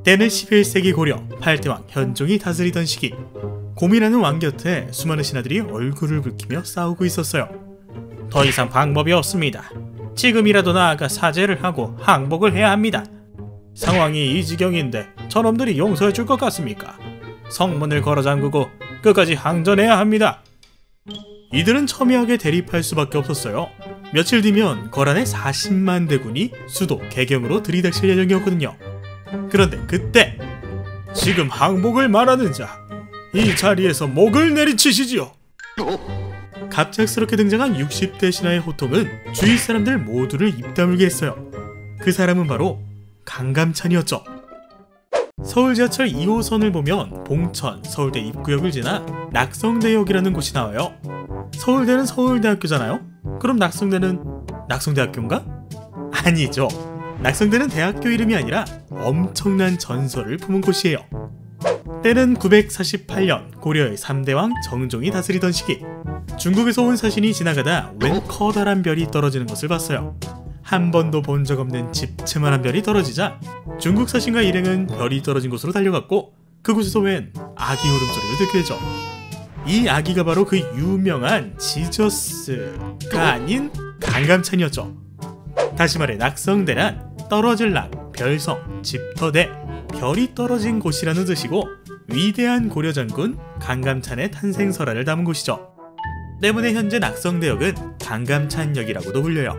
때는 11세기 고려 팔대왕 현종이 다스리던 시기, 고민하는 왕 곁에 수많은 신하들이 얼굴을 붉히며 싸우고 있었어요. 더 이상 방법이 없습니다. 지금이라도 나아가 사죄를 하고 항복을 해야 합니다. 상황이 이 지경인데 저놈들이 용서해 줄 것 같습니까? 성문을 걸어 잠그고 끝까지 항전해야 합니다. 이들은 첨예하게 대립할 수밖에 없었어요. 며칠 뒤면 거란의 40만 대군이 수도 개경으로 들이닥칠 예정이었거든요. 그런데 그때 지금 항복을 말하는 자, 이 자리에서 목을 내리치시지요. 갑작스럽게 등장한 60대 신하의 호통은 주위 사람들 모두를 입다물게 했어요. 그 사람은 바로 강감찬이었죠. 서울 지하철 2호선을 보면 봉천, 서울대 입구역을 지나 낙성대역이라는 곳이 나와요. 서울대는 서울대학교잖아요? 그럼 낙성대는 낙성대학교인가? 아니죠. 낙성대는 대학교 이름이 아니라 엄청난 전설을 품은 곳이에요. 때는 948년 고려의 3대왕 정종이 다스리던 시기, 중국에서 온 사신이 지나가다 웬 커다란 별이 떨어지는 것을 봤어요. 한 번도 본 적 없는 집채만한 별이 떨어지자 중국 사신과 일행은 별이 떨어진 곳으로 달려갔고, 그곳에서 웬 아기 울음소리를 듣게 되죠. 이 아기가 바로 그 유명한 지저스가 아닌 강감찬이었죠. 다시 말해 낙성대란 떨어질 낙, 별성, 집터대, 별이 떨어진 곳이라는 뜻이고, 위대한 고려 장군 강감찬의 탄생설화를 담은 곳이죠. 때문에 현재 낙성대역은 강감찬역이라고도 불려요.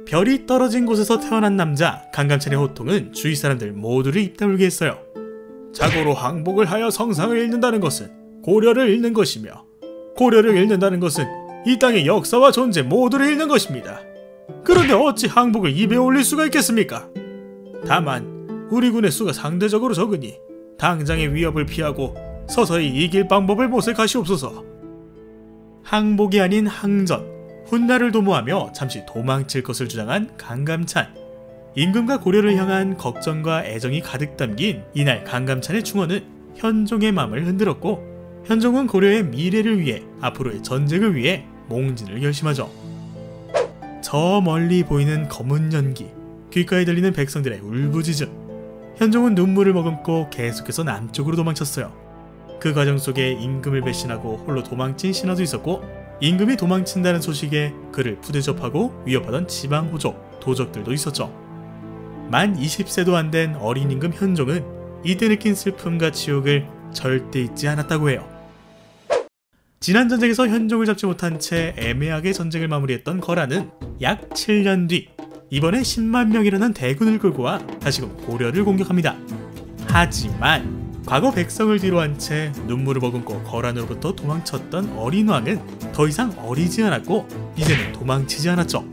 별이 떨어진 곳에서 태어난 남자 강감찬의 호통은 주위 사람들 모두를 입다물게 했어요. 자고로 항복을 하여 성상을 잃는다는 것은 고려를 잃는 것이며, 고려를 잃는다는 것은 이 땅의 역사와 존재 모두를 잃는 것입니다. 그런데 어찌 항복을 입에 올릴 수가 있겠습니까? 다만 우리 군의 수가 상대적으로 적으니 당장의 위협을 피하고 서서히 이길 방법을 모색하시옵소서. 항복이 아닌 항전, 훗날을 도모하며 잠시 도망칠 것을 주장한 강감찬. 임금과 고려를 향한 걱정과 애정이 가득 담긴 이날 강감찬의 충언은 현종의 마음을 흔들었고, 현종은 고려의 미래를 위해, 앞으로의 전쟁을 위해 몽진을 결심하죠. 저 멀리 보이는 검은 연기, 귓가에 들리는 백성들의 울부짖음. 현종은 눈물을 머금고 계속해서 남쪽으로 도망쳤어요. 그 과정 속에 임금을 배신하고 홀로 도망친 신하도 있었고, 임금이 도망친다는 소식에 그를 푸대접하고 위협하던 지방 호족, 도적들도 있었죠. 만 20세도 안 된 어린 임금 현종은 이때 느낀 슬픔과 치욕을 절대 잊지 않았다고 해요. 지난 전쟁에서 현종을 잡지 못한 채 애매하게 전쟁을 마무리했던 거란은 약 7년 뒤 이번에 10만 명이라는 대군을 끌고 와 다시금 고려를 공격합니다. 하지만 과거 백성을 뒤로한 채 눈물을 머금고 거란으로부터 도망쳤던 어린 왕은 더 이상 어리지 않았고 이제는 도망치지 않았죠.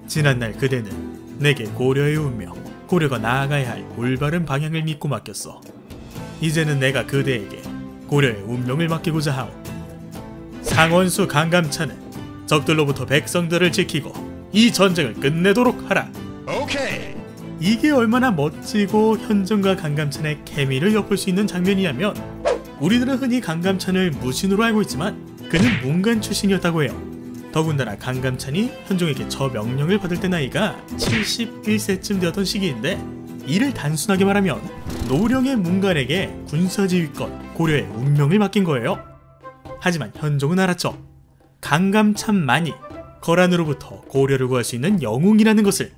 지난날 그대는 내게 고려의 운명, 고려가 나아가야 할 올바른 방향을 믿고 맡겼어. 이제는 내가 그대에게 고려의 운명을 맡기고자 하오. 상원수 강감찬은 적들로부터 백성들을 지키고 이 전쟁을 끝내도록 하라. 오케이. 이게 얼마나 멋지고 현종과 강감찬의 케미를 엿볼 수 있는 장면이냐면, 우리들은 흔히 강감찬을 무신으로 알고 있지만 그는 문관 출신이었다고 해요. 더군다나 강감찬이 현종에게 저 명령을 받을 때 나이가 71세쯤 되었던 시기인데, 이를 단순하게 말하면 노령의 문관에게 군사지휘권, 고려의 운명을 맡긴 거예요. 하지만 현종은 알았죠. 강감찬만이 거란으로부터 고려를 구할 수 있는 영웅이라는 것을.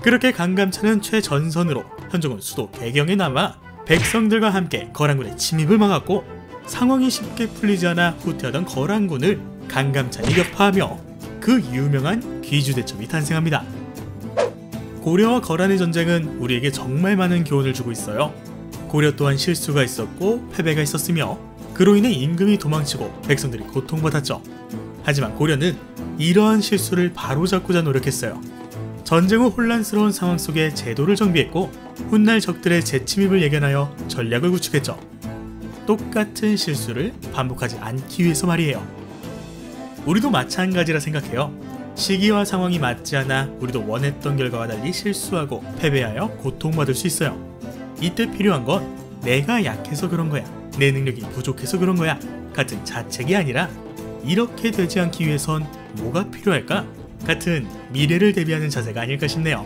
그렇게 강감찬은 최전선으로, 현종은 수도 개경에 남아 백성들과 함께 거란군의 침입을 막았고, 상황이 쉽게 풀리지 않아 후퇴하던 거란군을 강감찬이 격파하며 그 유명한 귀주대첩이 탄생합니다. 고려와 거란의 전쟁은 우리에게 정말 많은 교훈을 주고 있어요. 고려 또한 실수가 있었고 패배가 있었으며, 그로 인해 임금이 도망치고 백성들이 고통받았죠. 하지만 고려는 이러한 실수를 바로잡고자 노력했어요. 전쟁 후 혼란스러운 상황 속에 제도를 정비했고, 훗날 적들의 재침입을 예견하여 전략을 구축했죠. 똑같은 실수를 반복하지 않기 위해서 말이에요. 우리도 마찬가지라 생각해요. 시기와 상황이 맞지 않아 우리도 원했던 결과와 달리 실수하고 패배하여 고통받을 수 있어요. 이때 필요한 건 내가 약해서 그런 거야, 내 능력이 부족해서 그런 거야 같은 자책이 아니라, 이렇게 되지 않기 위해선 뭐가 필요할까? 같은 미래를 대비하는 자세가 아닐까 싶네요.